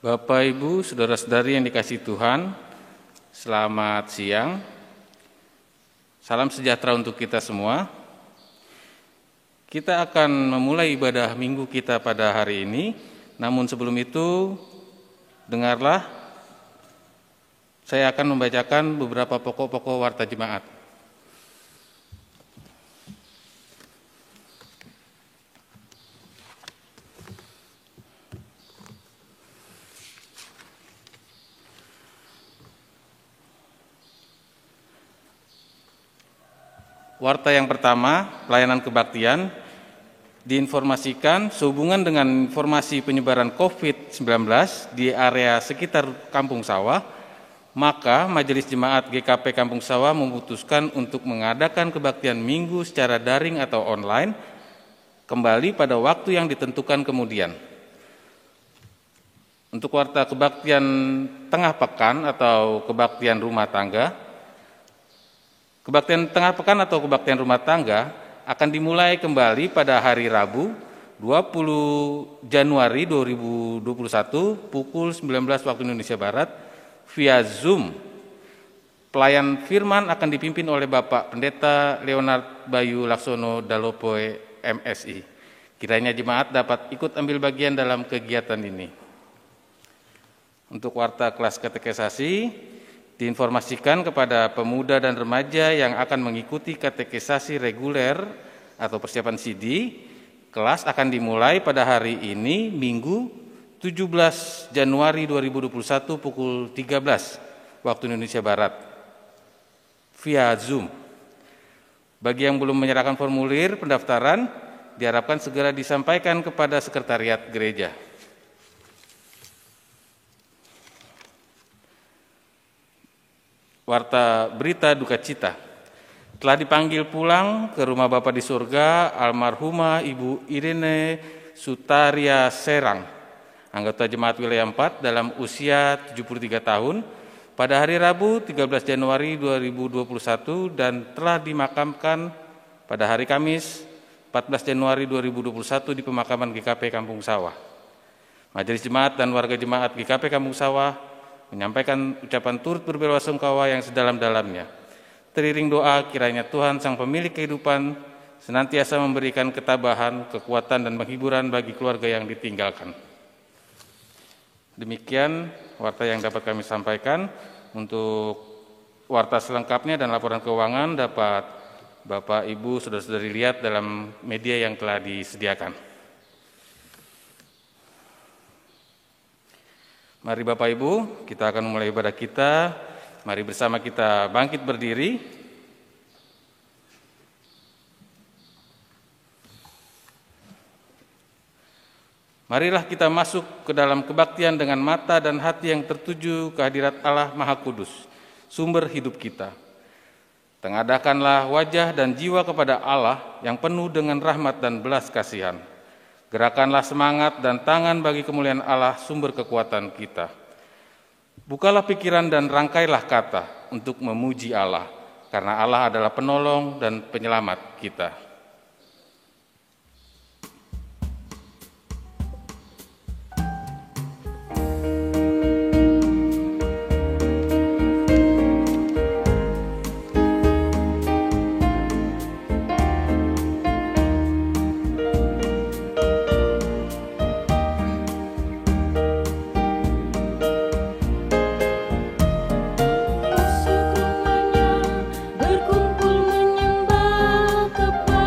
Bapak, Ibu, saudara-saudari yang dikasihi Tuhan, selamat siang. Salam sejahtera untuk kita semua. Kita akan memulai ibadah minggu kita pada hari ini. Namun sebelum itu, dengarlah, saya akan membacakan beberapa pokok-pokok warta jemaat. Warta yang pertama, pelayanan kebaktian, diinformasikan sehubungan dengan informasi penyebaran COVID-19 di area sekitar Kampung Sawah, maka Majelis Jemaat GKP Kampung Sawah memutuskan untuk mengadakan kebaktian minggu secara daring atau online kembali pada waktu yang ditentukan kemudian. Untuk warta kebaktian tengah pekan atau kebaktian rumah tangga, kebaktian tengah pekan atau kebaktian rumah tangga akan dimulai kembali pada hari Rabu 20 Januari 2021 pukul 19 waktu Indonesia Barat via Zoom. Pelayan firman akan dipimpin oleh Bapak Pendeta Leonard Bayu Laksono Dalopoe MSI. Kiranya jemaat dapat ikut ambil bagian dalam kegiatan ini. Untuk warta kelas katekisasi, diinformasikan kepada pemuda dan remaja yang akan mengikuti katekisasi reguler atau persiapan CD, kelas akan dimulai pada hari ini, Minggu 17 Januari 2021 pukul 13 waktu Indonesia Barat, via Zoom. Bagi yang belum menyerahkan formulir pendaftaran, diharapkan segera disampaikan kepada sekretariat gereja. Warta berita duka cita. Telah dipanggil pulang ke rumah Bapa di surga almarhumah Ibu Irene Sutaria Serang, anggota Jemaat Wilayah 4 dalam usia 73 tahun pada hari Rabu 13 Januari 2021 dan telah dimakamkan pada hari Kamis 14 Januari 2021 di pemakaman GKP Kampung Sawah. Majelis Jemaat dan warga Jemaat GKP Kampung Sawah menyampaikan ucapan turut berbelasungkawa yang sedalam-dalamnya. Teriring doa kiranya Tuhan Sang Pemilik kehidupan senantiasa memberikan ketabahan, kekuatan, dan penghiburan bagi keluarga yang ditinggalkan. Demikian warta yang dapat kami sampaikan. Untuk warta selengkapnya dan laporan keuangan dapat Bapak, Ibu, saudara-saudari lihat dalam media yang telah disediakan. Mari Bapak Ibu, kita akan mulai ibadah kita. Mari bersama kita bangkit berdiri. Marilah kita masuk ke dalam kebaktian dengan mata dan hati yang tertuju kehadirat Allah Maha Kudus, sumber hidup kita. Tengadahkanlah wajah dan jiwa kepada Allah yang penuh dengan rahmat dan belas kasihan. Gerakanlah semangat dan tangan bagi kemuliaan Allah, sumber kekuatan kita. Bukalah pikiran dan rangkailah kata untuk memuji Allah, karena Allah adalah penolong dan penyelamat kita. Berkumpul menyembah kepada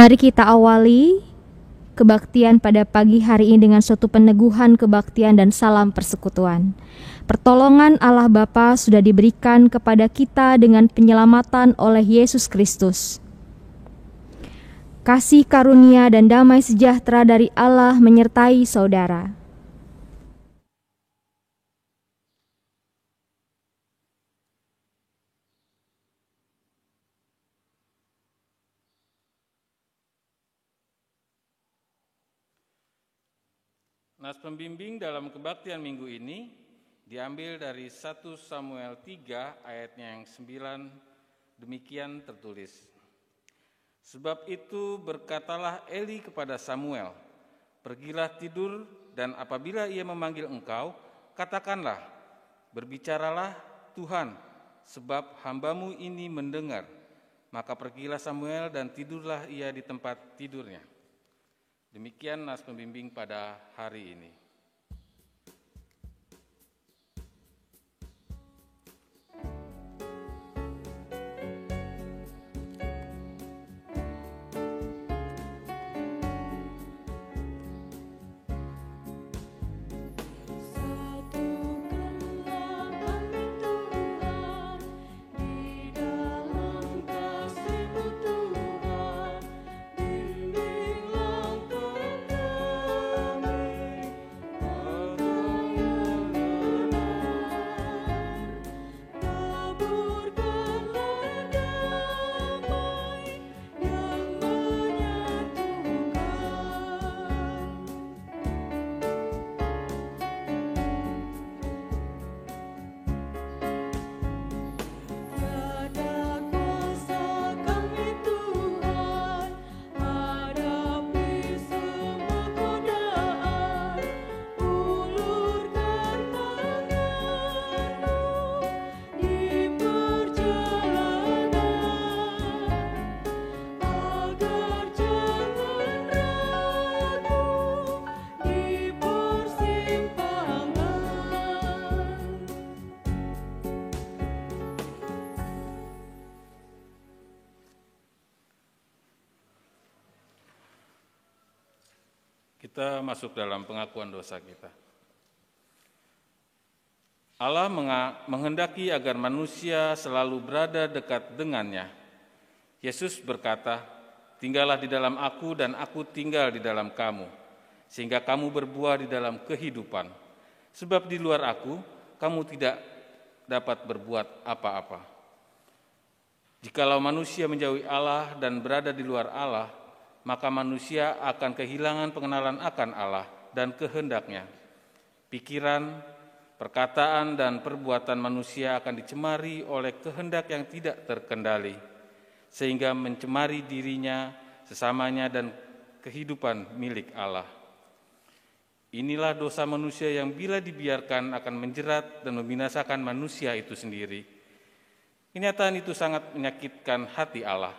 Mari kita awali kebaktian pada pagi hari ini dengan suatu peneguhan kebaktian dan salam persekutuan. Pertolongan Allah Bapa sudah diberikan kepada kita dengan penyelamatan oleh Yesus Kristus. Kasih karunia dan damai sejahtera dari Allah menyertai saudara. Nas pembimbing dalam kebaktian minggu ini diambil dari 1 Samuel 3 ayatnya yang 9, demikian tertulis. Sebab itu berkatalah Eli kepada Samuel, pergilah tidur dan apabila ia memanggil engkau, katakanlah, berbicaralah Tuhan, sebab hambamu ini mendengar. Maka pergilah Samuel dan tidurlah ia di tempat tidurnya. Demikian nas pembimbing pada hari ini. Kita masuk dalam pengakuan dosa kita. Allah menghendaki agar manusia selalu berada dekat dengannya. Yesus berkata, tinggallah di dalam aku dan aku tinggal di dalam kamu, sehingga kamu berbuah di dalam kehidupan. Sebab di luar aku, kamu tidak dapat berbuat apa-apa. Jikalau manusia menjauhi Allah dan berada di luar Allah, maka manusia akan kehilangan pengenalan akan Allah dan kehendaknya. Pikiran, perkataan, dan perbuatan manusia akan dicemari oleh kehendak yang tidak terkendali, sehingga mencemari dirinya, sesamanya, dan kehidupan milik Allah. Inilah dosa manusia yang bila dibiarkan akan menjerat dan membinasakan manusia itu sendiri. Kenyataan itu sangat menyakitkan hati Allah,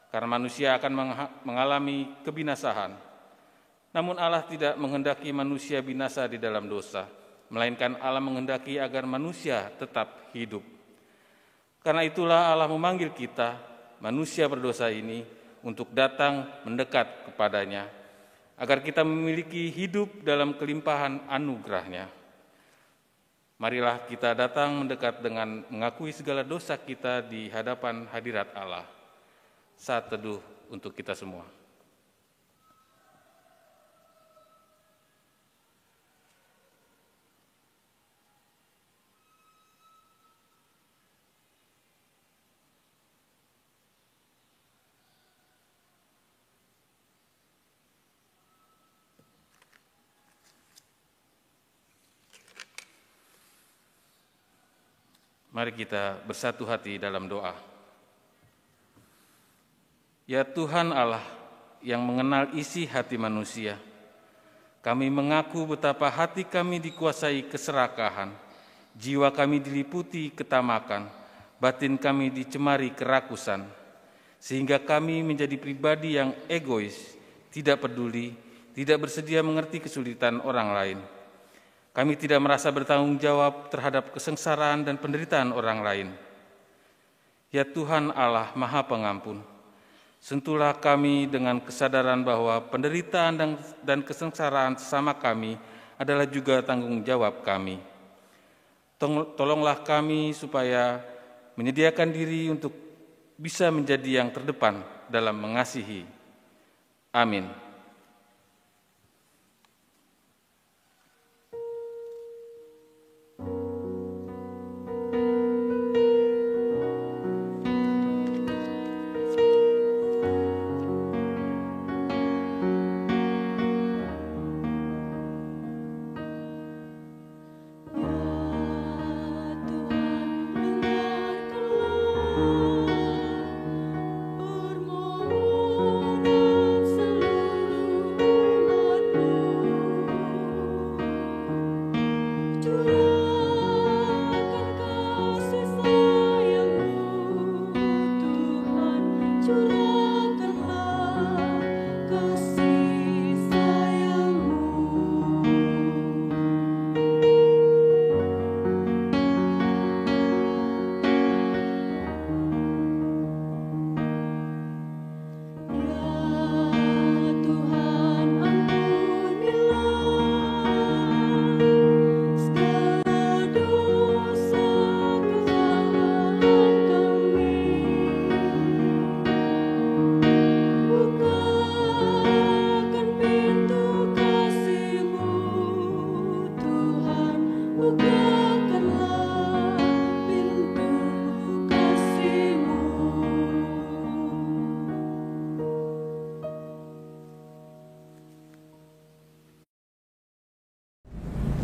karena manusia akan mengalami kebinasaan. Namun Allah tidak menghendaki manusia binasa di dalam dosa, melainkan Allah menghendaki agar manusia tetap hidup. Karena itulah Allah memanggil kita, manusia berdosa ini, untuk datang mendekat kepadanya, agar kita memiliki hidup dalam kelimpahan anugerah-Nya. Marilah kita datang mendekat dengan mengakui segala dosa kita di hadapan hadirat Allah. Saat teduh untuk kita semua. Mari kita bersatu hati dalam doa. Ya Tuhan Allah yang mengenal isi hati manusia, kami mengaku betapa hati kami dikuasai keserakahan, jiwa kami diliputi ketamakan, batin kami dicemari kerakusan, sehingga kami menjadi pribadi yang egois, tidak peduli, tidak bersedia mengerti kesulitan orang lain. Kami tidak merasa bertanggung jawab terhadap kesengsaraan dan penderitaan orang lain. Ya Tuhan Allah Maha Pengampun, Sentuhlah kami dengan kesadaran bahwa penderitaan dan kesengsaraan sesama kami adalah juga tanggung jawab kami. Tolonglah kami supaya menyediakan diri untuk bisa menjadi yang terdepan dalam mengasihi. Amin.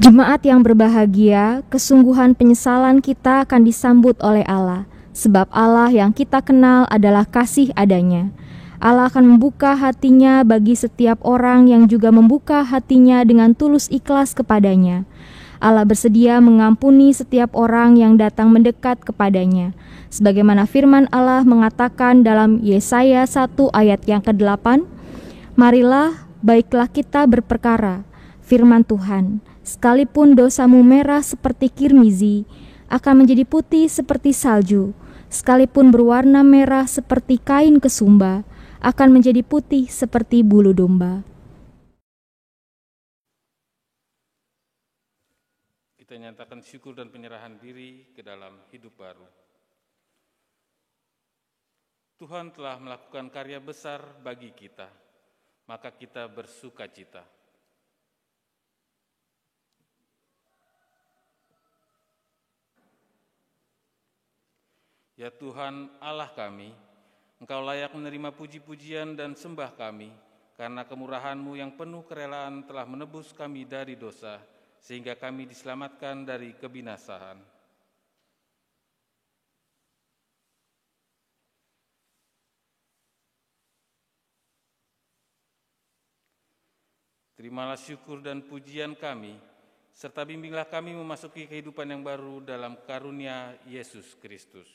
Jemaat yang berbahagia, kesungguhan penyesalan kita akan disambut oleh Allah, sebab Allah yang kita kenal adalah kasih adanya. Allah akan membuka hatinya bagi setiap orang yang juga membuka hatinya dengan tulus ikhlas kepadanya. Allah bersedia mengampuni setiap orang yang datang mendekat kepadanya. Sebagaimana firman Allah mengatakan dalam Yesaya 1 ayat yang ke-8, "Marilah, baiklah kita berperkara, firman Tuhan, sekalipun dosamu merah seperti kirmizi, akan menjadi putih seperti salju. Sekalipun berwarna merah seperti kain kesumba, akan menjadi putih seperti bulu domba." Kita nyatakan syukur dan penyerahan diri ke dalam hidup baru. Tuhan telah melakukan karya besar bagi kita, maka kita bersuka cita. Ya Tuhan Allah kami, Engkau layak menerima puji-pujian dan sembah kami, karena kemurahan-Mu yang penuh kerelaan telah menebus kami dari dosa, sehingga kami diselamatkan dari kebinasaan. Terimalah syukur dan pujian kami, serta bimbinglah kami memasuki kehidupan yang baru dalam karunia Yesus Kristus.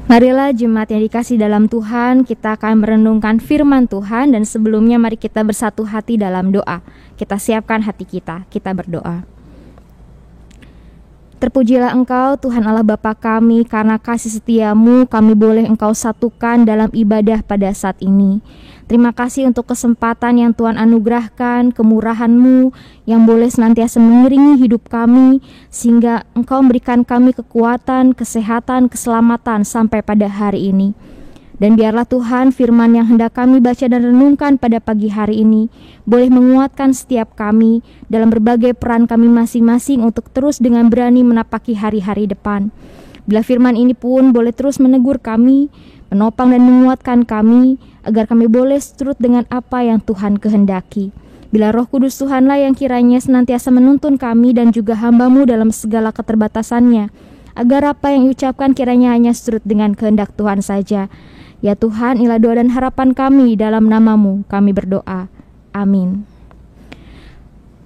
Marilah jemaat yang dikasih dalam Tuhan, kita akan merenungkan firman Tuhan, dan sebelumnya mari kita bersatu hati dalam doa. Kita siapkan hati kita berdoa. Terpujilah Engkau Tuhan Allah Bapa kami, karena kasih setiamu kami boleh Engkau satukan dalam ibadah pada saat ini. Terima kasih untuk kesempatan yang Tuhan anugerahkan, kemurahan-Mu yang boleh senantiasa mengiringi hidup kami, sehingga Engkau memberikan kami kekuatan, kesehatan, keselamatan sampai pada hari ini. Dan biarlah Tuhan firman yang hendak kami baca dan renungkan pada pagi hari ini boleh menguatkan setiap kami dalam berbagai peran kami masing-masing untuk terus dengan berani menapaki hari-hari depan. Bila firman ini pun boleh terus menegur kami, menopang dan menguatkan kami, agar kami boleh seturut dengan apa yang Tuhan kehendaki. Bila Roh Kudus Tuhanlah yang kiranya senantiasa menuntun kami dan juga hamba-Mu dalam segala keterbatasannya, agar apa yang diucapkan kiranya hanya seturut dengan kehendak Tuhan saja. Ya Tuhan, inilah doa dan harapan kami, dalam nama-Mu kami berdoa. Amin.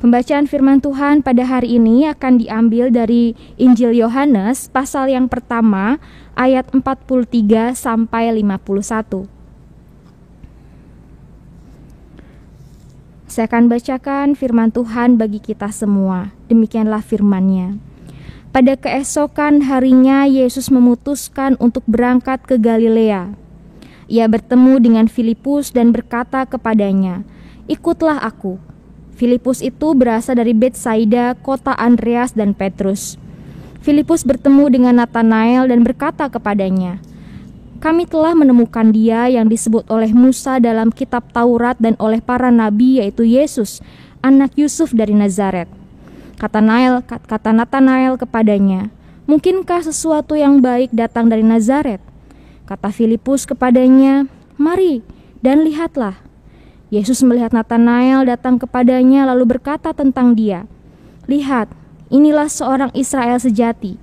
Pembacaan firman Tuhan pada hari ini akan diambil dari Injil Yohanes pasal yang pertama ayat 43 sampai 51. Saya akan bacakan firman Tuhan bagi kita semua. Demikianlah firman-Nya. Pada keesokan harinya Yesus memutuskan untuk berangkat ke Galilea. Ia bertemu dengan Filipus dan berkata kepadanya, "Ikutlah aku." Filipus itu berasal dari Betsaida, kota Andreas dan Petrus. Filipus bertemu dengan Natanael dan berkata kepadanya, "Kami telah menemukan Dia yang disebut oleh Musa dalam kitab Taurat dan oleh para nabi, yaitu Yesus, anak Yusuf dari Nazaret." Kata Natanael kepadanya, "Mungkinkah sesuatu yang baik datang dari Nazaret?" Kata Filipus kepadanya, "Mari dan lihatlah." Yesus melihat Natanael datang kepadanya lalu berkata tentang dia, "Lihat, inilah seorang Israel sejati,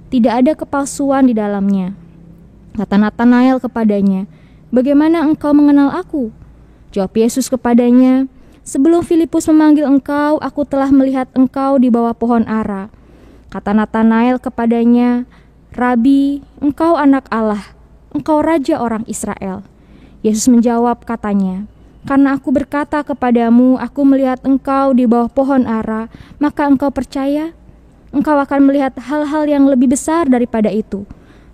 tidak ada kepalsuan di dalamnya." Kata Natanael kepadanya, "Bagaimana engkau mengenal aku?" Jawab Yesus kepadanya, "Sebelum Filipus memanggil engkau, aku telah melihat engkau di bawah pohon ara." Kata Natanael kepadanya, "Rabi, engkau anak Allah, engkau raja orang Israel." Yesus menjawab katanya, "Karena aku berkata kepadamu, aku melihat engkau di bawah pohon ara, maka engkau percaya? Engkau akan melihat hal-hal yang lebih besar daripada itu."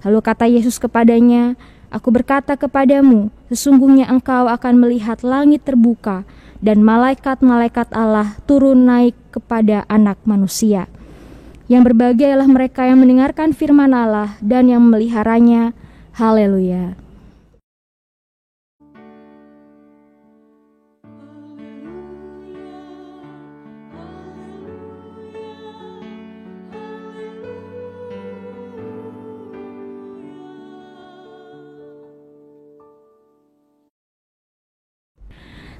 Lalu kata Yesus kepadanya, "Aku berkata kepadamu, sesungguhnya engkau akan melihat langit terbuka dan malaikat-malaikat Allah turun naik kepada Anak Manusia. Yang berbahagia ialah mereka yang mendengarkan firman Allah dan yang memeliharanya." Haleluya.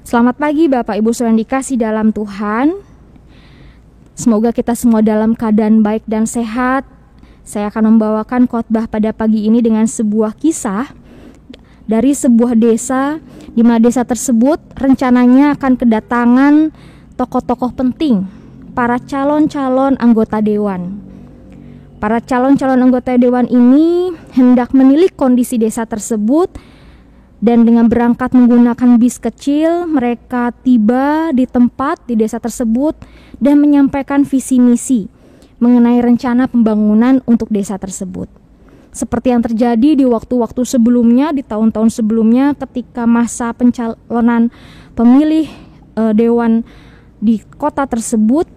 Selamat pagi Bapak Ibu Saudara yang dikasih dalam Tuhan. Semoga kita semua dalam keadaan baik dan sehat. Saya akan membawakan khotbah pada pagi ini dengan sebuah kisah dari sebuah desa, di mana desa tersebut rencananya akan kedatangan tokoh-tokoh penting, para calon-calon anggota dewan. Para calon-calon anggota dewan ini hendak menilik kondisi desa tersebut, dan dengan berangkat menggunakan bis kecil, mereka tiba di tempat di desa tersebut dan menyampaikan visi misi mengenai rencana pembangunan untuk desa tersebut. Seperti yang terjadi di waktu-waktu sebelumnya, di tahun-tahun sebelumnya ketika masa pencalonan pemilih dewan di kota tersebut,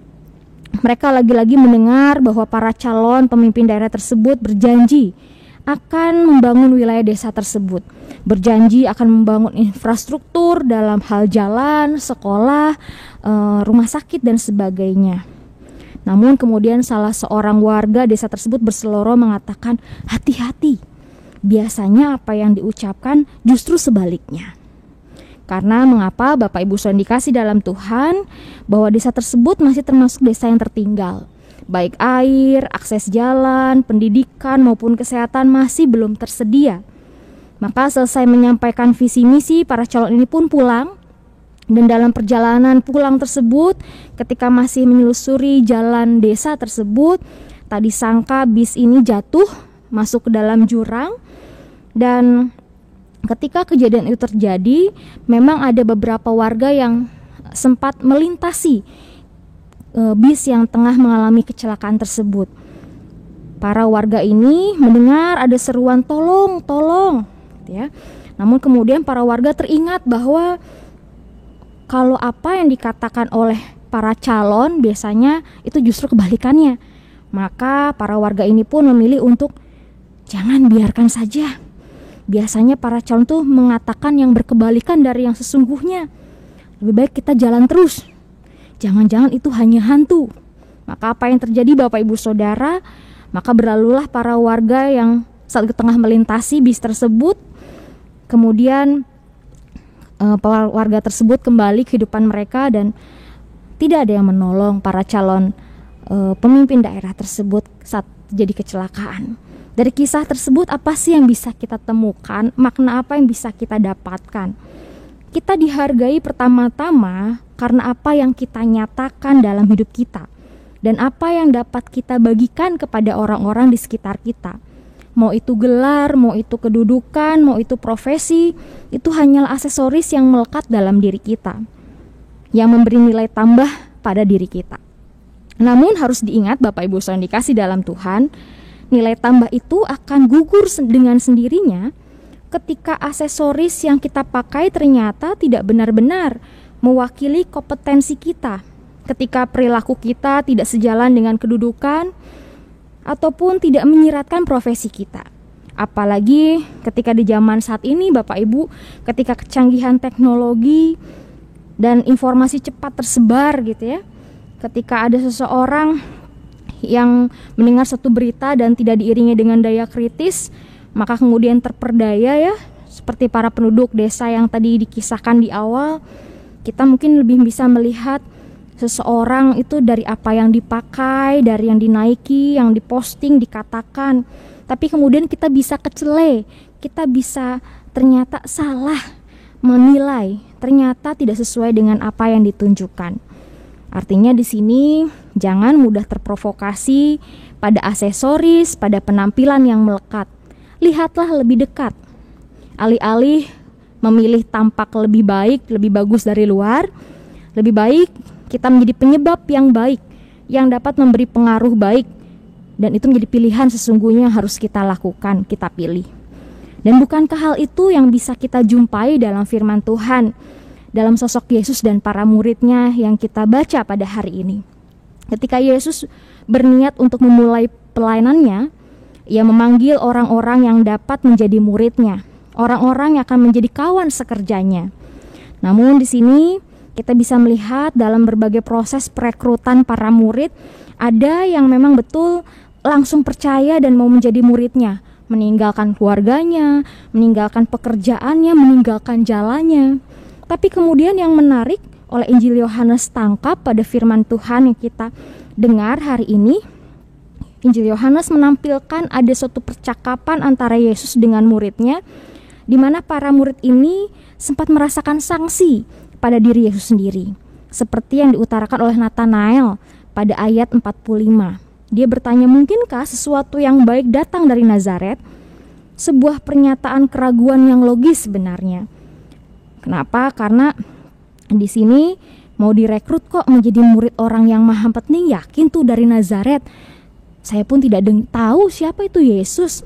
mereka lagi-lagi mendengar bahwa para calon pemimpin daerah tersebut berjanji akan membangun wilayah desa tersebut, berjanji akan membangun infrastruktur dalam hal jalan, sekolah, rumah sakit dan sebagainya. Namun kemudian salah seorang warga desa tersebut berseloroh mengatakan, "Hati-hati, biasanya apa yang diucapkan justru sebaliknya." Karena mengapa Bapak Ibu Saudara dikasih dalam Tuhan, bahwa desa tersebut masih termasuk desa yang tertinggal. Baik air, akses jalan, pendidikan maupun kesehatan masih belum tersedia. Maka selesai menyampaikan visi misi, para calon ini pun pulang. Dan dalam perjalanan pulang tersebut, ketika masih menelusuri jalan desa tersebut, tadi sangka bis ini jatuh masuk ke dalam jurang. Dan ketika kejadian itu terjadi, memang ada beberapa warga yang sempat melintasi bis yang tengah mengalami kecelakaan tersebut. Para warga ini mendengar ada seruan tolong, tolong, gitu ya. Namun kemudian para warga teringat bahwa kalau apa yang dikatakan oleh para calon biasanya itu justru kebalikannya. Maka para warga ini pun memilih untuk jangan, biarkan saja. Biasanya para calon tuh mengatakan yang berkebalikan dari yang sesungguhnya. Lebih baik kita jalan terus. Jangan-jangan itu hanya hantu. Maka apa yang terjadi Bapak Ibu Saudara? Maka berlalulah para warga yang saat itu tengah melintasi bis tersebut. Kemudian para warga tersebut kembali kehidupan mereka dan tidak ada yang menolong para calon pemimpin daerah tersebut saat terjadi kecelakaan. Dari kisah tersebut apa sih yang bisa kita temukan? Makna apa yang bisa kita dapatkan? Kita dihargai pertama-tama karena apa yang kita nyatakan dalam hidup kita dan apa yang dapat kita bagikan kepada orang-orang di sekitar kita. Mau itu gelar, mau itu kedudukan, mau itu profesi, itu hanyalah aksesoris yang melekat dalam diri kita, yang memberi nilai tambah pada diri kita. Namun harus diingat Bapak Ibu Saudara dikasih dalam Tuhan, nilai tambah itu akan gugur dengan sendirinya ketika aksesoris yang kita pakai ternyata tidak benar-benar mewakili kompetensi kita. Ketika perilaku kita tidak sejalan dengan kedudukan ataupun tidak menyiratkan profesi kita. Apalagi ketika di zaman saat ini Bapak Ibu, ketika kecanggihan teknologi dan informasi cepat tersebar gitu ya. Ketika ada seseorang yang mendengar satu berita dan tidak diiringi dengan daya kritis, maka kemudian terperdaya ya, seperti para penduduk desa yang tadi dikisahkan di awal. Kita mungkin lebih bisa melihat seseorang itu dari apa yang dipakai, dari yang dinaiki, yang diposting, dikatakan. Tapi kemudian kita bisa kecele, kita bisa ternyata salah menilai, ternyata tidak sesuai dengan apa yang ditunjukkan. Artinya di sini jangan mudah terprovokasi pada aksesoris, pada penampilan yang melekat. Lihatlah lebih dekat. Alih-alih memilih tampak lebih baik, lebih bagus dari luar, lebih baik kita menjadi penyebab yang baik, yang dapat memberi pengaruh baik. Dan itu menjadi pilihan sesungguhnya harus kita lakukan, kita pilih. Dan bukankah hal itu yang bisa kita jumpai dalam firman Tuhan, dalam sosok Yesus dan para muridnya yang kita baca pada hari ini. Ketika Yesus berniat untuk memulai pelayanannya, Ia memanggil orang-orang yang dapat menjadi muridnya, orang-orang yang akan menjadi kawan sekerjanya. Namun di sini kita bisa melihat dalam berbagai proses perekrutan para murid, ada yang memang betul langsung percaya dan mau menjadi muridnya, meninggalkan keluarganya, meninggalkan pekerjaannya, meninggalkan jalannya. Tapi kemudian yang menarik oleh Injil Yohanes tangkap pada firman Tuhan yang kita dengar hari ini, Injil Yohanes menampilkan ada suatu percakapan antara Yesus dengan muridnya, di mana para murid ini sempat merasakan sanksi pada diri Yesus sendiri, seperti yang diutarakan oleh Nathanael pada ayat 45. Dia bertanya, mungkinkah sesuatu yang baik datang dari Nazaret? Sebuah pernyataan keraguan yang logis sebenarnya. Kenapa? Karena di sini mau direkrut kok menjadi murid orang yang maha penting, yakin tuh dari Nazaret. Saya pun tidak tahu siapa itu Yesus.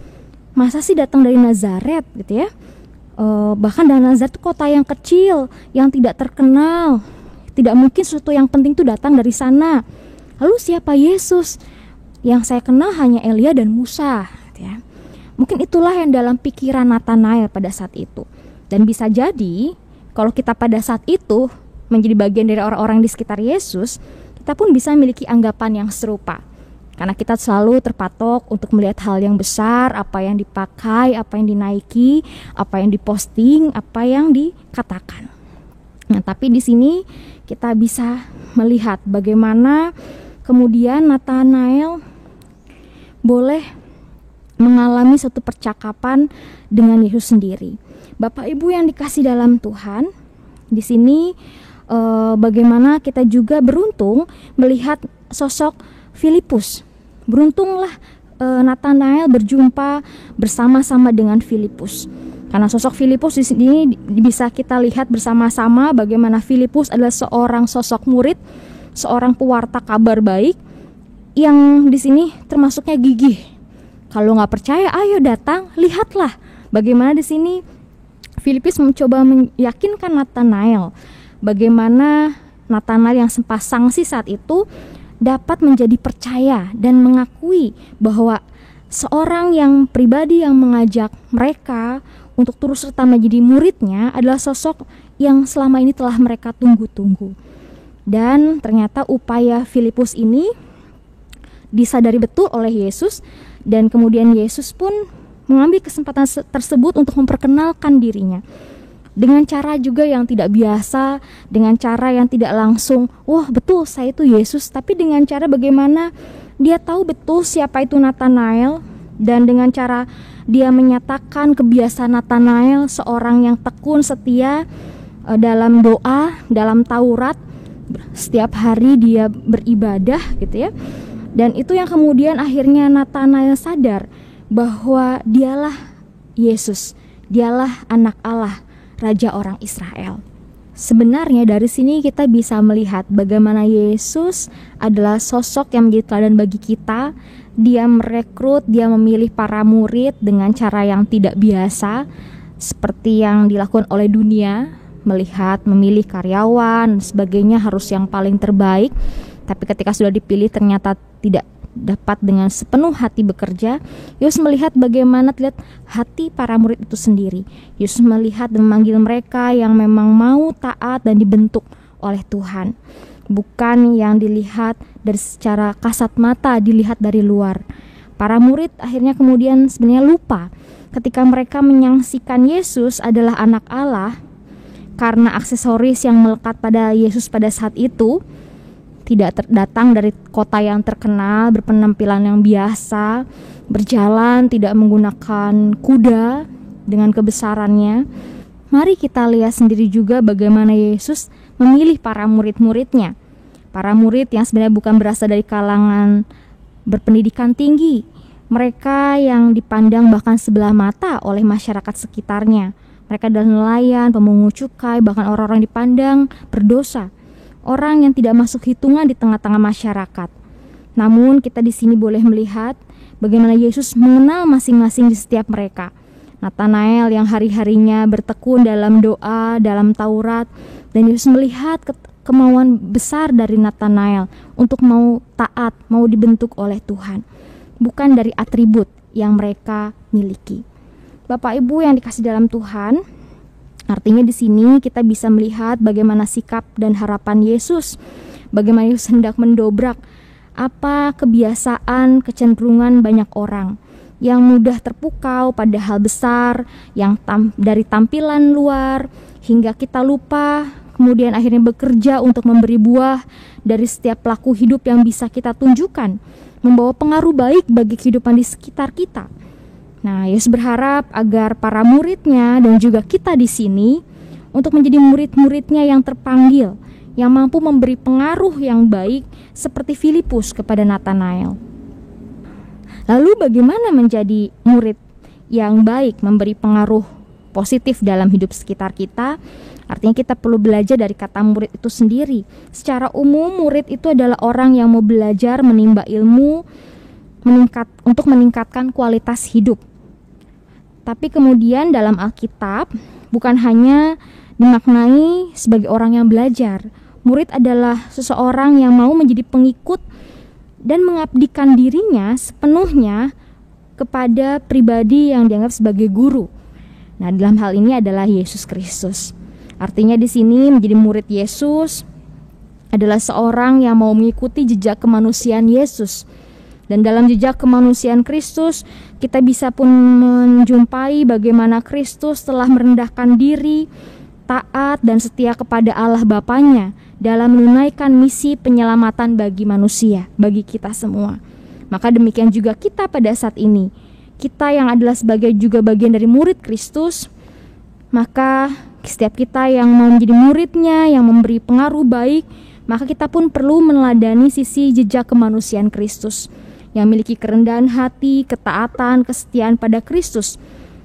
Masa sih datang dari Nazaret gitu ya? Bahkan dari Nazaret itu kota yang kecil, yang tidak terkenal. Tidak mungkin sesuatu yang penting itu datang dari sana. Lalu siapa Yesus? Yang saya kenal hanya Elia dan Musa gitu ya. Mungkin itulah yang dalam pikiran Nathanael pada saat itu. Dan bisa jadi kalau kita pada saat itu menjadi bagian dari orang-orang di sekitar Yesus, kita pun bisa memiliki anggapan yang serupa. Karena kita selalu terpatok untuk melihat hal yang besar, apa yang dipakai, apa yang dinaiki, apa yang diposting, apa yang dikatakan. Nah, tapi di sini kita bisa melihat bagaimana kemudian Nathanael boleh mengalami satu percakapan dengan Yesus sendiri. Bapak Ibu yang dikasih dalam Tuhan, di sini bagaimana kita juga beruntung melihat sosok Filipus. Beruntunglah Nathanael berjumpa bersama-sama dengan Filipus. Karena sosok Filipus di sini bisa kita lihat bersama-sama bagaimana Filipus adalah seorang sosok murid, seorang pewarta kabar baik yang di sini termasuknya gigih. Kalau nggak percaya, ayo datang, lihatlah bagaimana di sini Filipus mencoba meyakinkan Nathanael bagaimana Nathanael yang sempat sangsi saat itu dapat menjadi percaya dan mengakui bahwa seorang yang pribadi yang mengajak mereka untuk turut serta menjadi muridnya adalah sosok yang selama ini telah mereka tunggu-tunggu. Dan ternyata upaya Filipus ini disadari betul oleh Yesus, dan kemudian Yesus pun mengambil kesempatan tersebut untuk memperkenalkan dirinya dengan cara juga yang tidak biasa, dengan cara yang tidak langsung, wah betul saya itu Yesus, tapi dengan cara bagaimana dia tahu betul siapa itu Nathanael, dan dengan cara dia menyatakan kebiasaan Nathanael, seorang yang tekun setia dalam doa, dalam Taurat, setiap hari dia beribadah gitu ya. Dan itu yang kemudian akhirnya Nathanael sadar bahwa dialah Yesus, dialah anak Allah, Raja orang Israel. Sebenarnya dari sini kita bisa melihat bagaimana Yesus adalah sosok yang menjadi teladan bagi kita. Dia merekrut, dia memilih para murid dengan cara yang tidak biasa, seperti yang dilakukan oleh dunia, memilih karyawan, sebagainya harus yang paling terbaik. Tapi ketika sudah dipilih ternyata tidak dapat dengan sepenuh hati bekerja. Yesus melihat bagaimana hati para murid itu sendiri. Yesus melihat dan memanggil mereka yang memang mau taat dan dibentuk oleh Tuhan, bukan yang dilihat dari secara kasat mata, dilihat dari luar. Para murid akhirnya kemudian sebenarnya lupa ketika mereka menyaksikan Yesus adalah anak Allah, karena aksesoris yang melekat pada Yesus pada saat itu tidak datang dari kota yang terkenal, berpenampilan yang biasa, berjalan tidak menggunakan kuda dengan kebesarannya. Mari kita lihat sendiri juga bagaimana Yesus memilih para murid-muridnya. Para murid yang sebenarnya bukan berasal dari kalangan berpendidikan tinggi. Mereka yang dipandang bahkan sebelah mata oleh masyarakat sekitarnya. Mereka adalah nelayan, pemungut cukai, bahkan orang-orang dipandang berdosa. Orang yang tidak masuk hitungan di tengah-tengah masyarakat. Namun kita di sini boleh melihat bagaimana Yesus mengenal masing-masing di setiap mereka. Nathanael yang hari-harinya bertekun dalam doa, dalam Taurat, dan Yesus melihat kemauan besar dari Nathanael untuk mau taat, mau dibentuk oleh Tuhan, bukan dari atribut yang mereka miliki. Bapak Ibu yang dikasih dalam Tuhan, artinya di sini kita bisa melihat bagaimana sikap dan harapan Yesus, bagaimana Yesus hendak mendobrak apa kebiasaan, kecenderungan banyak orang yang mudah terpukau pada hal besar, yang dari tampilan luar hingga kita lupa, kemudian akhirnya bekerja untuk memberi buah dari setiap pelaku hidup yang bisa kita tunjukkan, membawa pengaruh baik bagi kehidupan di sekitar kita. Nah, Yesus berharap agar para muridnya dan juga kita di sini untuk menjadi murid-muridnya yang terpanggil, yang mampu memberi pengaruh yang baik seperti Filipus kepada Nathanael. Lalu bagaimana menjadi murid yang baik, memberi pengaruh positif dalam hidup sekitar kita? Artinya kita perlu belajar dari kata murid itu sendiri. Secara umum murid itu adalah orang yang mau belajar, menimba ilmu, untuk meningkatkan kualitas hidup. Tapi kemudian dalam Alkitab bukan hanya dimaknai sebagai orang yang belajar. Murid adalah seseorang yang mau menjadi pengikut dan mengabdikan dirinya sepenuhnya kepada pribadi yang dianggap sebagai guru. Nah, dalam hal ini adalah Yesus Kristus. Artinya di sini menjadi murid Yesus adalah seorang yang mau mengikuti jejak kemanusiaan Yesus. Dan dalam jejak kemanusiaan Kristus, kita bisa pun menjumpai bagaimana Kristus telah merendahkan diri, taat dan setia kepada Allah Bapanya dalam menunaikan misi penyelamatan bagi manusia, bagi kita semua. Maka demikian juga kita pada saat ini. Kita yang adalah sebagai juga bagian dari murid Kristus, maka setiap kita yang mau menjadi muridnya, yang memberi pengaruh baik, maka kita pun perlu meneladani sisi jejak kemanusiaan Kristus, yang memiliki kerendahan hati, ketaatan, kesetiaan pada Kristus,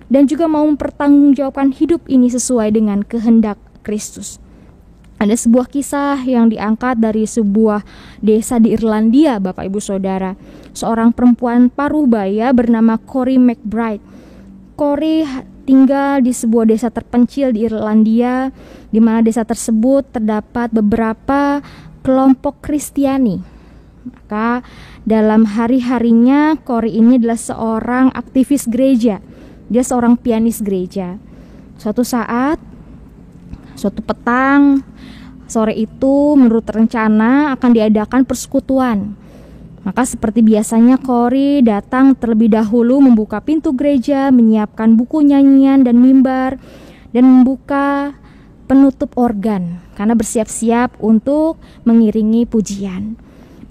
dan juga mau mempertanggungjawabkan hidup ini sesuai dengan kehendak Kristus. Ada sebuah kisah yang diangkat dari sebuah desa di Irlandia, Bapak Ibu Saudara. Seorang perempuan parubaya bernama Corrie McBride. Corrie tinggal di sebuah desa terpencil di Irlandia, di mana desa tersebut terdapat beberapa kelompok Kristiani. Maka dalam hari-harinya Corrie ini adalah seorang aktivis gereja. Dia seorang pianis gereja. Suatu petang, sore itu menurut rencana akan diadakan persekutuan. Maka seperti biasanya Corrie datang terlebih dahulu membuka pintu gereja, menyiapkan buku nyanyian dan mimbar, dan membuka penutup organ karena bersiap-siap untuk mengiringi pujian.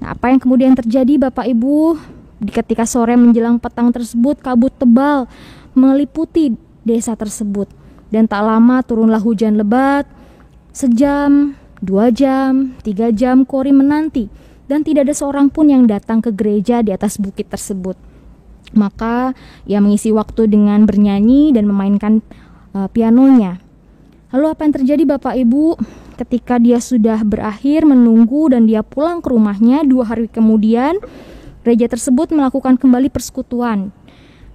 Nah, apa yang kemudian terjadi Bapak Ibu? Ketika sore menjelang petang tersebut, kabut tebal meliputi desa tersebut. Dan tak lama turunlah hujan lebat. Sejam, 2 jam, 3 jam Corrie menanti, dan tidak ada seorang pun yang datang ke gereja di atas bukit tersebut. Maka ia mengisi waktu dengan bernyanyi dan memainkan pianonya. Lalu apa yang terjadi Bapak Ibu? Ketika dia sudah berakhir menunggu dan dia pulang ke rumahnya 2 hari kemudian, gereja tersebut melakukan kembali persekutuan.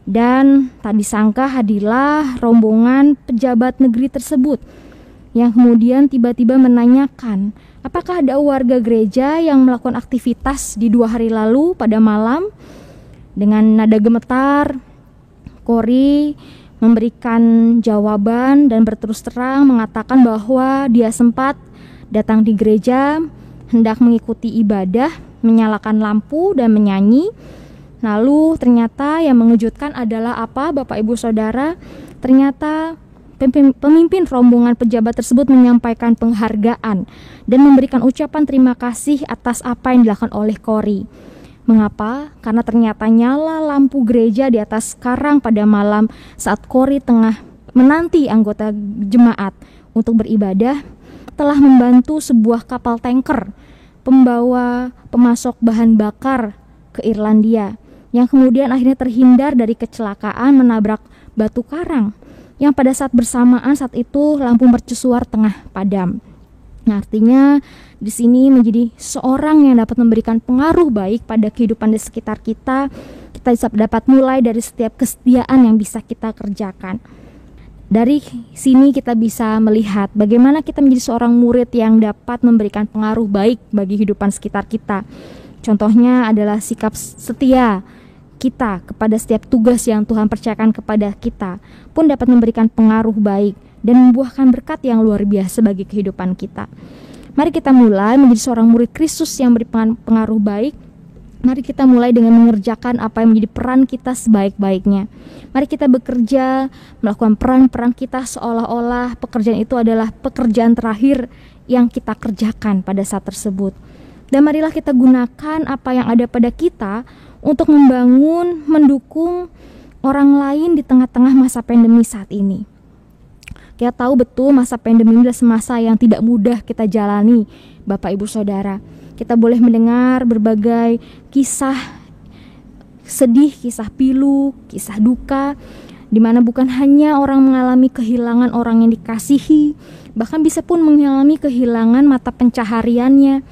Dan tak disangka hadirlah rombongan pejabat negeri tersebut yang kemudian tiba-tiba menanyakan, apakah ada warga gereja yang melakukan aktivitas di 2 hari lalu pada malam? Dengan nada gemetar, Corrie memberikan jawaban dan berterus terang mengatakan bahwa dia sempat datang di gereja, hendak mengikuti ibadah, menyalakan lampu dan menyanyi. Lalu ternyata yang mengejutkan adalah apa Bapak Ibu Saudara? Ternyata pemimpin rombongan pejabat tersebut menyampaikan penghargaan dan memberikan ucapan terima kasih atas apa yang dilakukan oleh Corrie. Mengapa? Karena ternyata nyala lampu gereja di atas karang pada malam saat Corrie tengah menanti anggota jemaat untuk beribadah telah membantu sebuah kapal tanker pembawa pemasok bahan bakar ke Irlandia yang kemudian akhirnya terhindar dari kecelakaan menabrak batu karang yang pada saat bersamaan saat itu lampu mercusuar tengah padam. Nah, artinya di sini menjadi seorang yang dapat memberikan pengaruh baik pada kehidupan di sekitar kita. Kita bisa dapat mulai dari setiap kesetiaan yang bisa kita kerjakan. Dari sini kita bisa melihat bagaimana kita menjadi seorang murid yang dapat memberikan pengaruh baik bagi kehidupan sekitar kita. Contohnya adalah sikap setia kita kepada setiap tugas yang Tuhan percayakan kepada kita pun dapat memberikan pengaruh baik dan membuahkan berkat yang luar biasa bagi kehidupan kita. Mari kita mulai menjadi seorang murid Kristus yang beri pengaruh baik. Mari kita mulai dengan mengerjakan apa yang menjadi peran kita sebaik-baiknya. Mari kita bekerja, melakukan peran-peran kita seolah-olah pekerjaan itu adalah pekerjaan terakhir yang kita kerjakan pada saat tersebut. Dan marilah kita gunakan apa yang ada pada kita untuk membangun, mendukung orang lain di tengah-tengah masa pandemi saat ini. Kita tahu betul masa pandemi ini adalah masa yang tidak mudah kita jalani, Bapak Ibu Saudara. Kita boleh mendengar berbagai kisah sedih, kisah pilu, kisah duka, di mana bukan hanya orang mengalami kehilangan orang yang dikasihi, bahkan bisa pun mengalami kehilangan mata pencahariannya.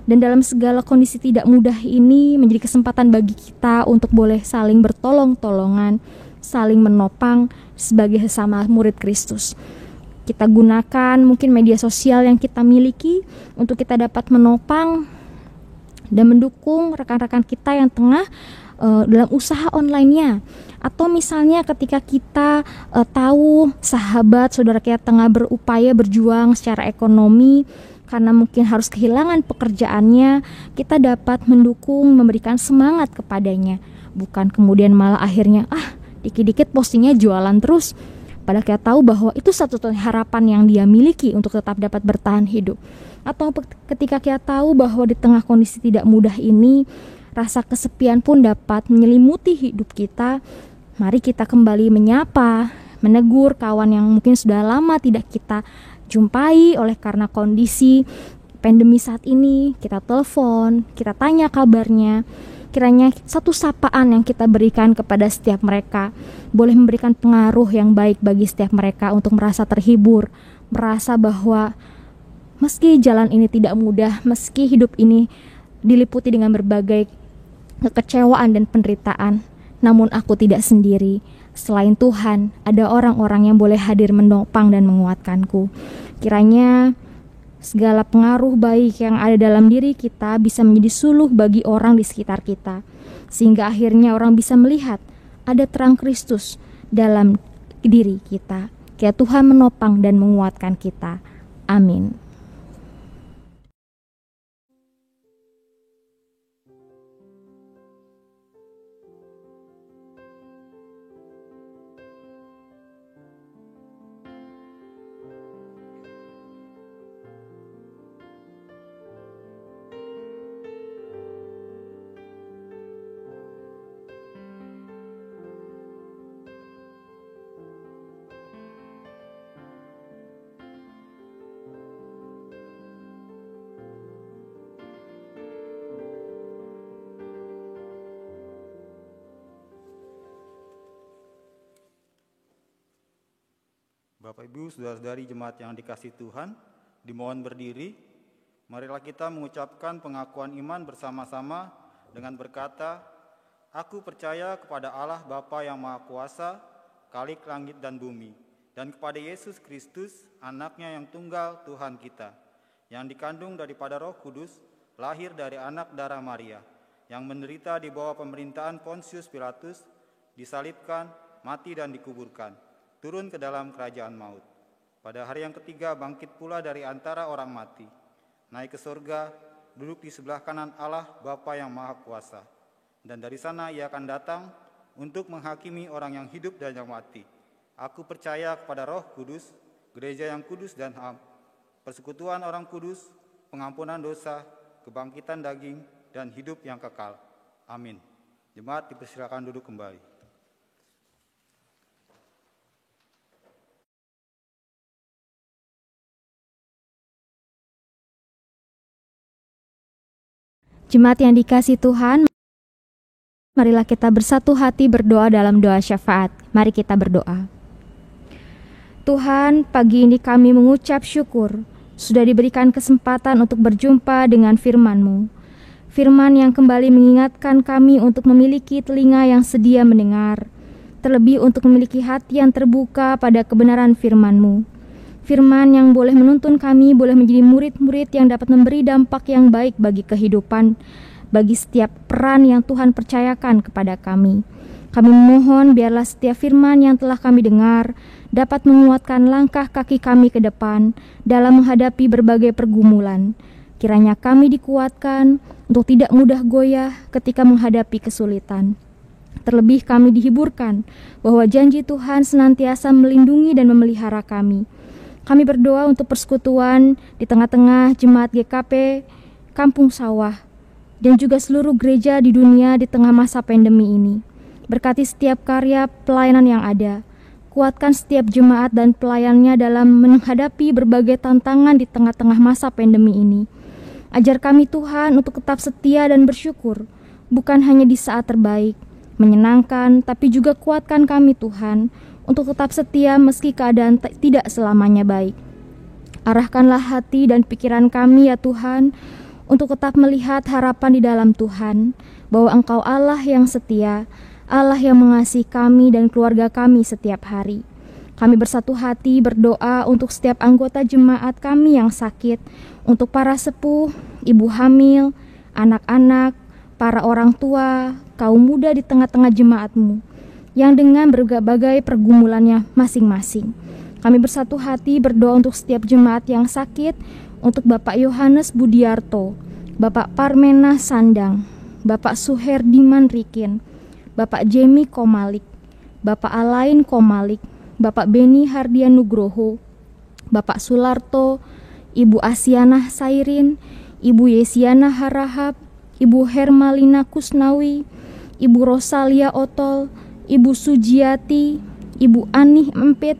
Dan dalam segala kondisi tidak mudah ini menjadi kesempatan bagi kita untuk boleh saling bertolong-tolongan, saling menopang sebagai sesama murid Kristus. Kita gunakan mungkin media sosial yang kita miliki untuk kita dapat menopang dan mendukung rekan-rekan kita yang tengah dalam usaha online-nya. Atau misalnya ketika kita tahu sahabat saudara kita tengah berupaya berjuang secara ekonomi, karena mungkin harus kehilangan pekerjaannya, kita dapat mendukung, memberikan semangat kepadanya. Bukan kemudian malah akhirnya, dikit-dikit postingnya jualan terus. Padahal kita tahu bahwa itu satu-satunya harapan yang dia miliki untuk tetap dapat bertahan hidup. Atau ketika kita tahu bahwa di tengah kondisi tidak mudah ini, rasa kesepian pun dapat menyelimuti hidup kita. Mari kita kembali menyapa, menegur kawan yang mungkin sudah lama tidak kita jumpai oleh karena kondisi pandemi saat ini. Kita telepon, kita tanya kabarnya, kiranya satu sapaan yang kita berikan kepada setiap mereka boleh memberikan pengaruh yang baik bagi setiap mereka untuk merasa terhibur, merasa bahwa meski jalan ini tidak mudah, meski hidup ini diliputi dengan berbagai kekecewaan dan penderitaan, namun aku tidak sendiri. Selain Tuhan, ada orang-orang yang boleh hadir menopang dan menguatkanku. Kiranya segala pengaruh baik yang ada dalam diri kita bisa menjadi suluh bagi orang di sekitar kita, sehingga akhirnya orang bisa melihat ada terang Kristus dalam diri kita. Kiranya Tuhan menopang dan menguatkan kita. Amin. Bapak Ibu, saudara-saudari jemaat yang dikasihi Tuhan, dimohon berdiri. Marilah kita mengucapkan pengakuan iman bersama-sama dengan berkata, Aku percaya kepada Allah Bapa yang Maha Kuasa, Khalik langit dan bumi, dan kepada Yesus Kristus, anaknya yang tunggal Tuhan kita, yang dikandung daripada Roh Kudus, lahir dari anak darah Maria, yang menderita di bawah pemerintahan Pontius Pilatus, disalibkan, mati dan dikuburkan, turun ke dalam kerajaan maut. Pada hari yang ketiga bangkit pula dari antara orang mati, naik ke surga, duduk di sebelah kanan Allah Bapa yang Maha Kuasa. Dan dari sana ia akan datang untuk menghakimi orang yang hidup dan yang mati. Aku percaya kepada Roh Kudus, gereja yang kudus dan am, persekutuan orang kudus, pengampunan dosa, kebangkitan daging, dan hidup yang kekal. Amin. Jemaat dipersilakan duduk kembali. Jemaat yang dikasihi Tuhan, marilah kita bersatu hati berdoa dalam doa syafaat. Mari kita berdoa. Tuhan, pagi ini kami mengucap syukur sudah diberikan kesempatan untuk berjumpa dengan firman-Mu. Firman yang kembali mengingatkan kami untuk memiliki telinga yang sedia mendengar, terlebih untuk memiliki hati yang terbuka pada kebenaran firman-Mu. Firman yang boleh menuntun kami, boleh menjadi murid-murid yang dapat memberi dampak yang baik bagi kehidupan, bagi setiap peran yang Tuhan percayakan kepada kami. Kami memohon biarlah setiap firman yang telah kami dengar dapat menguatkan langkah kaki kami ke depan dalam menghadapi berbagai pergumulan. Kiranya kami dikuatkan untuk tidak mudah goyah ketika menghadapi kesulitan. Terlebih kami dihiburkan bahwa janji Tuhan senantiasa melindungi dan memelihara kami. Kami berdoa untuk persekutuan di tengah-tengah jemaat GKP Kampung Sawah dan juga seluruh gereja di dunia di tengah masa pandemi ini. Berkati setiap karya pelayanan yang ada. Kuatkan setiap jemaat dan pelayannya dalam menghadapi berbagai tantangan di tengah-tengah masa pandemi ini. Ajar kami Tuhan untuk tetap setia dan bersyukur, bukan hanya di saat terbaik, menyenangkan, tapi juga kuatkan kami Tuhan untuk tetap setia meski keadaan tidak selamanya baik. Arahkanlah hati dan pikiran kami ya Tuhan, untuk tetap melihat harapan di dalam Tuhan, bahwa Engkau Allah yang setia, Allah yang mengasihi kami dan keluarga kami setiap hari. Kami bersatu hati berdoa untuk setiap anggota jemaat kami yang sakit, untuk para sepuh, ibu hamil, anak-anak, para orang tua, kaum muda di tengah-tengah jemaat-Mu, yang dengan berbagai pergumulannya masing-masing. Kami bersatu hati berdoa untuk setiap jemaat yang sakit, untuk Bapak Yohanes Budiarto, Bapak Parmena Sandang, Bapak Suherdiman Rikin, Bapak Jemi Komalik, Bapak Alain Komalik, Bapak Beni Hardian Nugroho, Bapak Sularto, Ibu Asiana Sairin, Ibu Yesiana Harahap, Ibu Hermalina Kusnawi, Ibu Rosalia Otol, Ibu Sujiati, Ibu Anih Empit,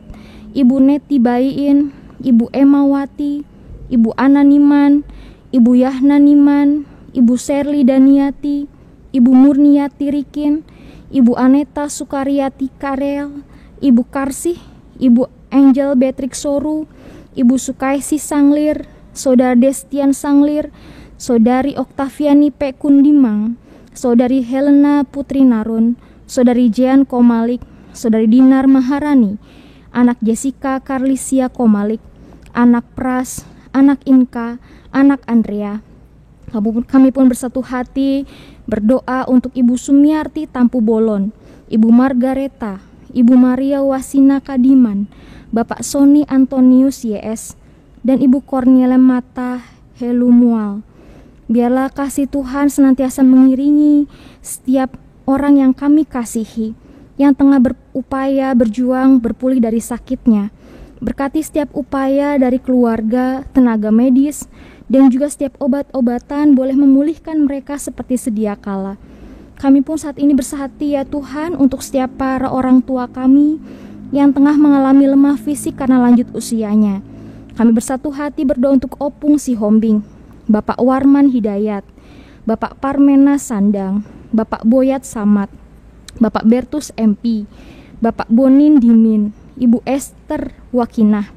Ibu Neti Baiin, Ibu Emawati, Ibu Ananiman, Ibu Yahna Niman, Ibu Serli Daniati, Ibu Murniati Rikin, Ibu Aneta Sukariati Karel, Ibu Karsih, Ibu Angel Beatrix Soru, Ibu Sukaisi Sanglir, Saudara Destian Sanglir, Saudari Oktaviani P. Kundimang, Saudari Helena Putri Narun, Saudari Jean Komalik, Saudari Dinar Maharani, anak Jessica Karlisia Komalik, anak Pras, anak Inka, anak Andrea. Kami pun bersatu hati berdoa untuk Ibu Sumiarti Tampu Bolon, Ibu Margareta, Ibu Maria Wasina Kadiman, Bapak Sony Antonius YS, dan Ibu Cornelia Mata Helumual. Biarlah kasih Tuhan senantiasa mengiringi setiap orang yang kami kasihi, yang tengah berupaya berjuang berpulih dari sakitnya. Berkati setiap upaya dari keluarga, tenaga medis, dan juga setiap obat-obatan boleh memulihkan mereka seperti sedia kala. Kami pun saat ini bersehati ya Tuhan untuk setiap para orang tua kami yang tengah mengalami lemah fisik karena lanjut usianya. Kami bersatu hati berdoa untuk Opung Sihombing, Bapak Warman Hidayat, Bapak Parmena Sandang, Bapak Boyat Samad, Bapak Bertus MP, Bapak Bonin Dimin, Ibu Esther Wakinah,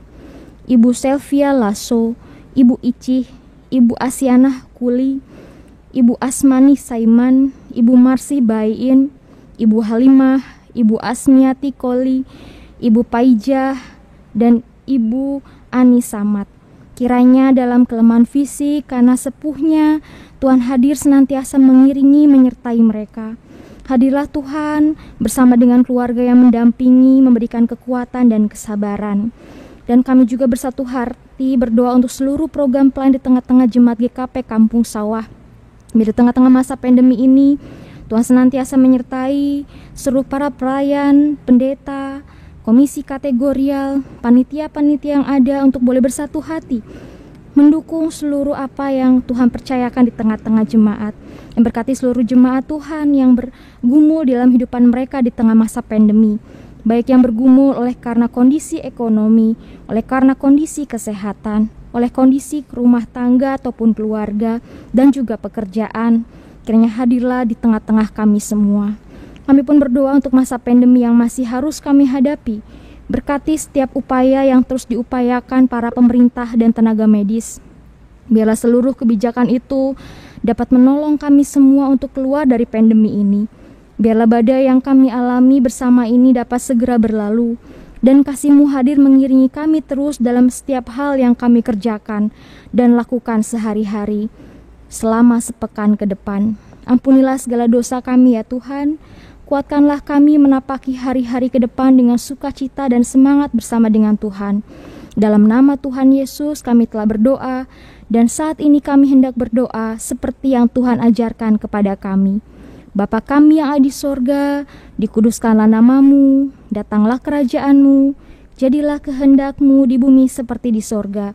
Ibu Selvia Lasso, Ibu Icih, Ibu Asianah Kuli, Ibu Asmani Saiman, Ibu Marsi Bayin, Ibu Halimah, Ibu Asmiati Koli, Ibu Paijah, dan Ibu Ani Samad. Kiranya dalam kelemahan fisik karena sepuhnya, Tuhan hadir senantiasa mengiringi menyertai mereka. Hadirlah Tuhan bersama dengan keluarga yang mendampingi, memberikan kekuatan dan kesabaran. Dan kami juga bersatu hati berdoa untuk seluruh program pelayan di tengah-tengah jemaat GKP Kampung Sawah. Di tengah-tengah masa pandemi ini, Tuhan senantiasa menyertai seluruh para pelayan, pendeta, komisi kategorial, panitia-panitia yang ada untuk boleh bersatu hati mendukung seluruh apa yang Tuhan percayakan di tengah-tengah jemaat. Yang berkati seluruh jemaat Tuhan yang bergumul dalam kehidupan mereka di tengah masa pandemi, baik yang bergumul oleh karena kondisi ekonomi, oleh karena kondisi kesehatan, oleh kondisi rumah tangga ataupun keluarga, dan juga pekerjaan. Kiranya hadirlah di tengah-tengah kami semua. Kami pun berdoa untuk masa pandemi yang masih harus kami hadapi. Berkati setiap upaya yang terus diupayakan para pemerintah dan tenaga medis. Biarlah seluruh kebijakan itu dapat menolong kami semua untuk keluar dari pandemi ini. Biarlah badai yang kami alami bersama ini dapat segera berlalu, dan kasih-Mu hadir mengiringi kami terus dalam setiap hal yang kami kerjakan dan lakukan sehari-hari selama sepekan ke depan. Ampunilah segala dosa kami ya Tuhan. Kuatkanlah kami menapaki hari-hari ke depan dengan sukacita dan semangat bersama dengan Tuhan. Dalam nama Tuhan Yesus kami telah berdoa, dan saat ini kami hendak berdoa seperti yang Tuhan ajarkan kepada kami. Bapa kami yang ada di sorga, dikuduskanlah nama-Mu, datanglah kerajaan-Mu, jadilah kehendak-Mu di bumi seperti di sorga.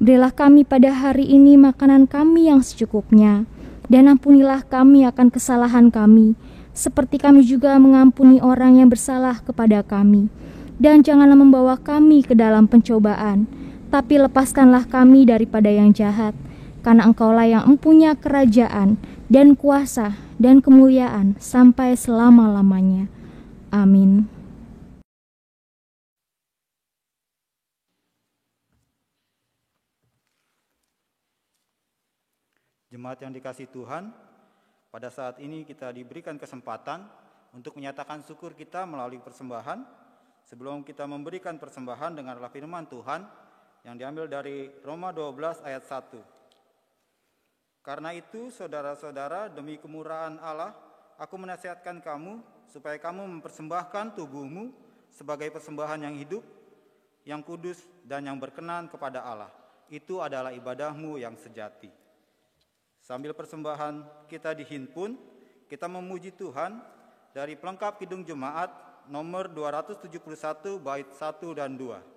Berilah kami pada hari ini makanan kami yang secukupnya, dan ampunilah kami akan kesalahan kami, seperti kami juga mengampuni orang yang bersalah kepada kami. Dan janganlah membawa kami ke dalam pencobaan, tapi lepaskanlah kami daripada yang jahat, karena Engkaulah yang mempunyai kerajaan dan kuasa dan kemuliaan sampai selama-lamanya. Amin. Jemaat yang dikasihi Tuhan, pada saat ini kita diberikan kesempatan untuk menyatakan syukur kita melalui persembahan. Sebelum kita memberikan persembahan, dengarlah firman Tuhan yang diambil dari Roma 12 ayat 1. Karena itu, saudara-saudara, demi kemurahan Allah, aku menasihatkan kamu supaya kamu mempersembahkan tubuhmu sebagai persembahan yang hidup, yang kudus, dan yang berkenan kepada Allah. Itu adalah ibadahmu yang sejati. Sambil persembahan kita dihimpun, kita memuji Tuhan dari pelengkap Kidung Jemaat nomor 271 bait 1 dan 2.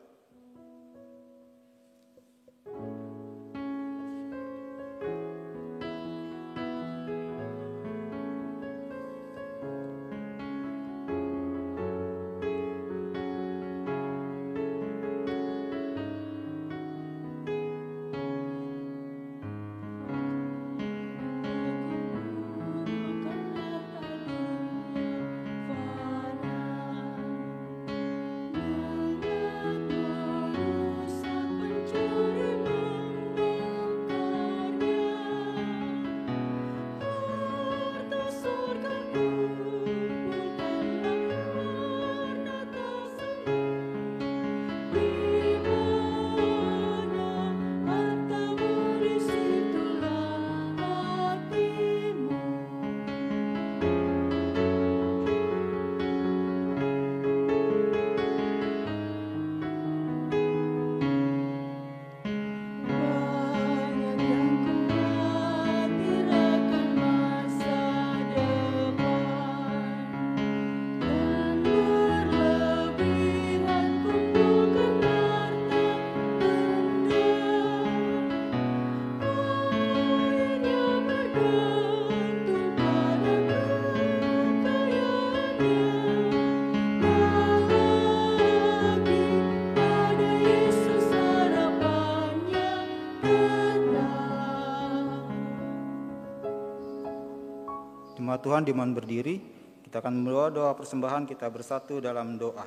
Jemaat Tuhan dimohon berdiri, kita akan membawa doa persembahan kita bersatu dalam doa.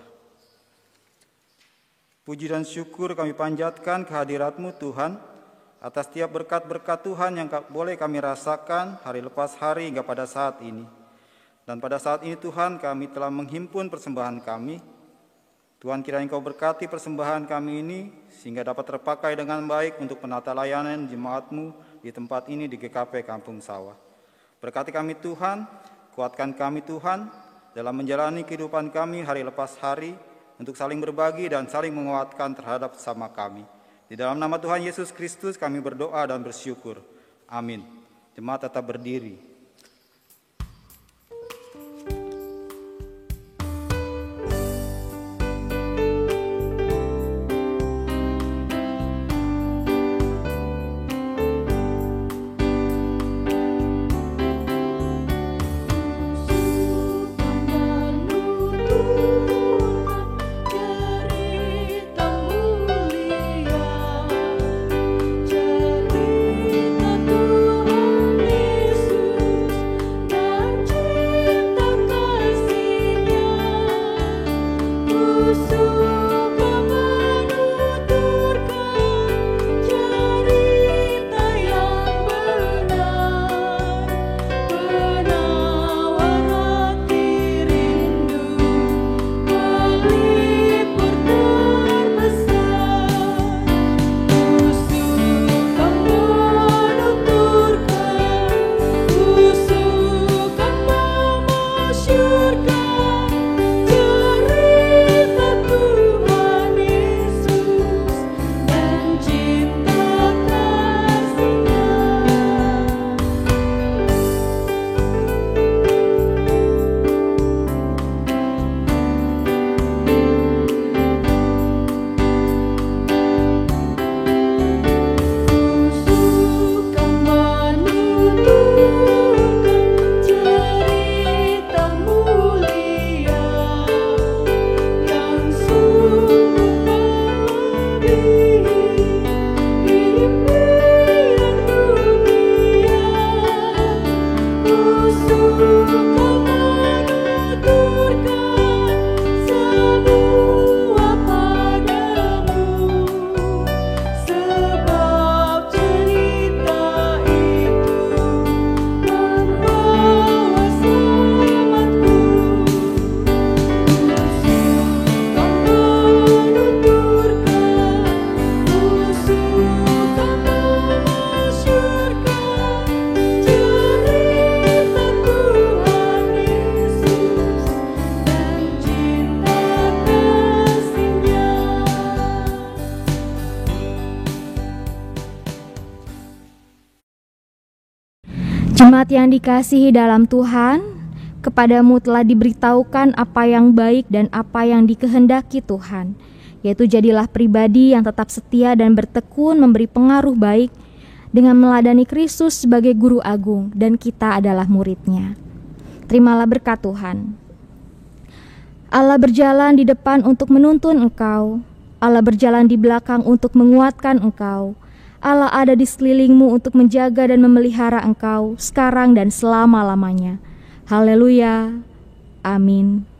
Puji dan syukur kami panjatkan kehadirat-Mu Tuhan, atas setiap berkat-berkat Tuhan yang boleh kami rasakan hari lepas hari hingga pada saat ini. Dan pada saat ini Tuhan kami telah menghimpun persembahan kami. Tuhan kiranya Engkau berkati persembahan kami ini sehingga dapat terpakai dengan baik untuk penata layanan jemaat-Mu di tempat ini di GKP Kampung Sawah. Berkati kami Tuhan, kuatkan kami Tuhan dalam menjalani kehidupan kami hari lepas hari untuk saling berbagi dan saling menguatkan terhadap sesama kami. Di dalam nama Tuhan Yesus Kristus kami berdoa dan bersyukur. Amin. Jemaat tetap berdiri. Jemaat yang dikasihi dalam Tuhan, kepadamu telah diberitahukan apa yang baik dan apa yang dikehendaki Tuhan, yaitu jadilah pribadi yang tetap setia dan bertekun memberi pengaruh baik dengan meladani Kristus sebagai guru agung dan kita adalah muridnya. Terimalah berkat Tuhan. Allah berjalan di depan untuk menuntun engkau, Allah berjalan di belakang untuk menguatkan engkau. Allah ada di sekelilingmu untuk menjaga dan memelihara engkau sekarang dan selama-lamanya. Haleluya. Amin.